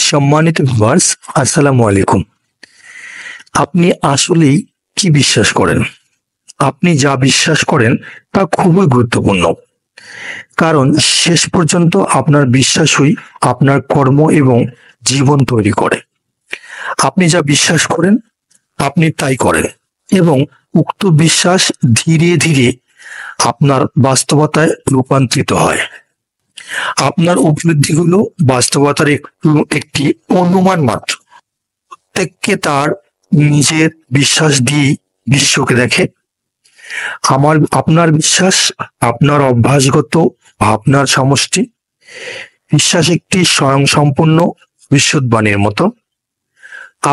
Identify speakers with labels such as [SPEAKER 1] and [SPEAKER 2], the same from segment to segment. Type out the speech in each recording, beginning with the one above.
[SPEAKER 1] সম্মানিত ভিউয়ার্স, আসসালামু আলাইকুম। আপনি আসলেই কি বিশ্বাস করেন? আপনি যা বিশ্বাস করেন তা খুবই গুরুত্বপূর্ণ। কারণ শেষ পর্যন্ত আপনার বিশ্বাসই আপনার কর্ম এবং জীবন তৈরি করে। আপনি যা বিশ্বাস করেন আপনি তাই করেন এবং উক্ত বিশ্বাস ধীরে ধীরে আপনার বাস্তবতায় রূপান্তরিত হয়। আপনার উপলব্ধিগুলো বাস্তবতার একটি অনুমান মাত্র। প্রত্যেককে তার নিজের বিশ্বাস দিয়ে বিশ্বকে দেখে। আপনার বিশ্বাস আপনার অভ্যাসগত ভাবনার সমষ্টি। বিশ্বাস একটি স্বয়ংসম্পূর্ণ ভবিষ্যৎবাণীর মতো।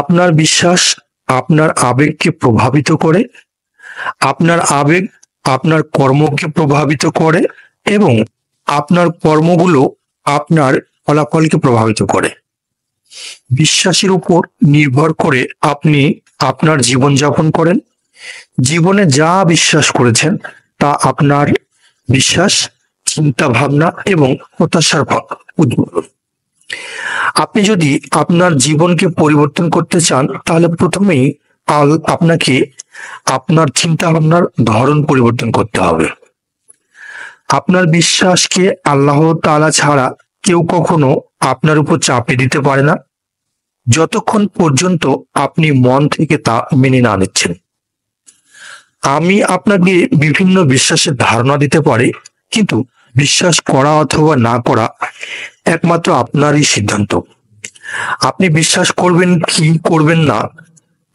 [SPEAKER 1] আপনার বিশ্বাস আপনার আবেগকে প্রভাবিত করে, আপনার আবেগ আপনার কর্মকে প্রভাবিত করে এবং আপনার কর্মগুলো আপনার ফলাফলকে প্রভাবিত করে। বিশ্বাসের উপর নির্ভর করে আপনি আপনার জীবনযাপন করেন। জীবনে যা বিশ্বাস করেছেন তা আপনার বিশ্বাস, চিন্তা ভাবনা এবং প্রত্যাশার উদ্বোধন। আপনি যদি আপনার জীবনকে পরিবর্তন করতে চান তাহলে প্রথমেই আপনাকে আপনার চিন্তা ভাবনার ধরন পরিবর্তন করতে হবে। আপনার বিশ্বাসকে আল্লাহ তাআলা ছাড়া কেউ কখনো আপনার উপর চাপিয়ে দিতে পারে না, যতক্ষণ পর্যন্ত আপনি মন থেকে তা মেনে না নিচ্ছেন। আমি আপনাকে বিভিন্ন বিশ্বাসের ধারণা দিতে পারি, কিন্তু বিশ্বাস করা অথবা না করা একমাত্র আপনারই সিদ্ধান্ত। আপনি বিশ্বাস করবেন কি করবেন না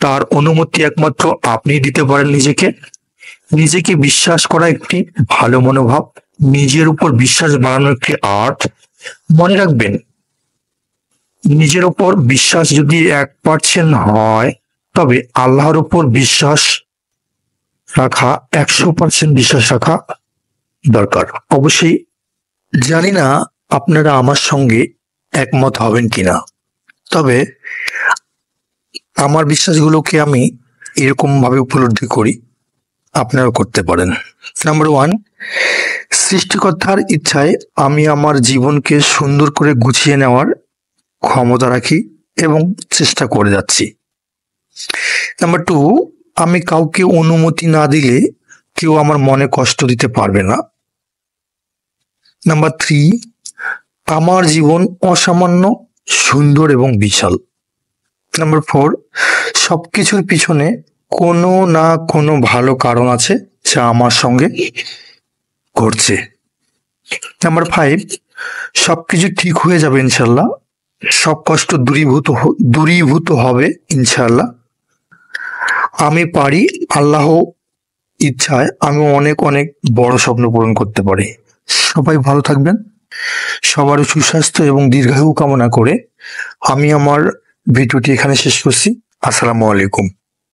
[SPEAKER 1] তার অনুমতি একমাত্র আপনি দিতে পারেন নিজেকে। নিজেকে বিশ্বাস করা একটি ভালো মনোভাব, নিজের উপর বিশ্বাস বাড়ানো একটি আর্ট। মনে রাখবেন, নিজের উপর বিশ্বাস যদি 1% হয় তবে আল্লাহর উপর বিশ্বাস রাখা 100% বিশ্বাস রাখা দরকার। অবশ্যই জানি না আপনারা আমার সঙ্গে একমত হবেন কিনা, তবে আমার বিশ্বাসগুলোকে আমি এরকম ভাবে উপলব্ধি করি, আপনারাও করতে পারেন। নাম্বার 1, সৃষ্টিকর্তার ইচ্ছায় আমি আমার জীবনকে সুন্দর করে গুছিয়ে নেওয়ার ক্ষমতা রাখি এবং চেষ্টা করে যাচ্ছি। নাম্বার 2, আমি কাউকে অনুমতি না দিলে কেউ আমার মনে কষ্ট দিতে পারবে না। নাম্বার 3, আমার জীবন অসামান্য সুন্দর এবং বিশাল। নাম্বার 4, সবকিছুর পিছনে কোনো না কোনো ভালো কারণ আছে যা আমার সঙ্গে ঘটছে। নাম্বার 5, সবকিছু ঠিক হয়ে যাবে ইনশাল্লাহ, সব কষ্ট দূরীভূত হবে ইনশাল্লাহ। আমি পারি, আল্লাহ ইচ্ছায় আমি অনেক অনেক বড় স্বপ্ন পূরণ করতে পারি। সবাই ভালো থাকবেন। সবার সুস্বাস্থ্য এবং দীর্ঘায়ু কামনা করে আমি আমার ভিডিওটি এখানে শেষ করছি। আসসালামু আলাইকুম।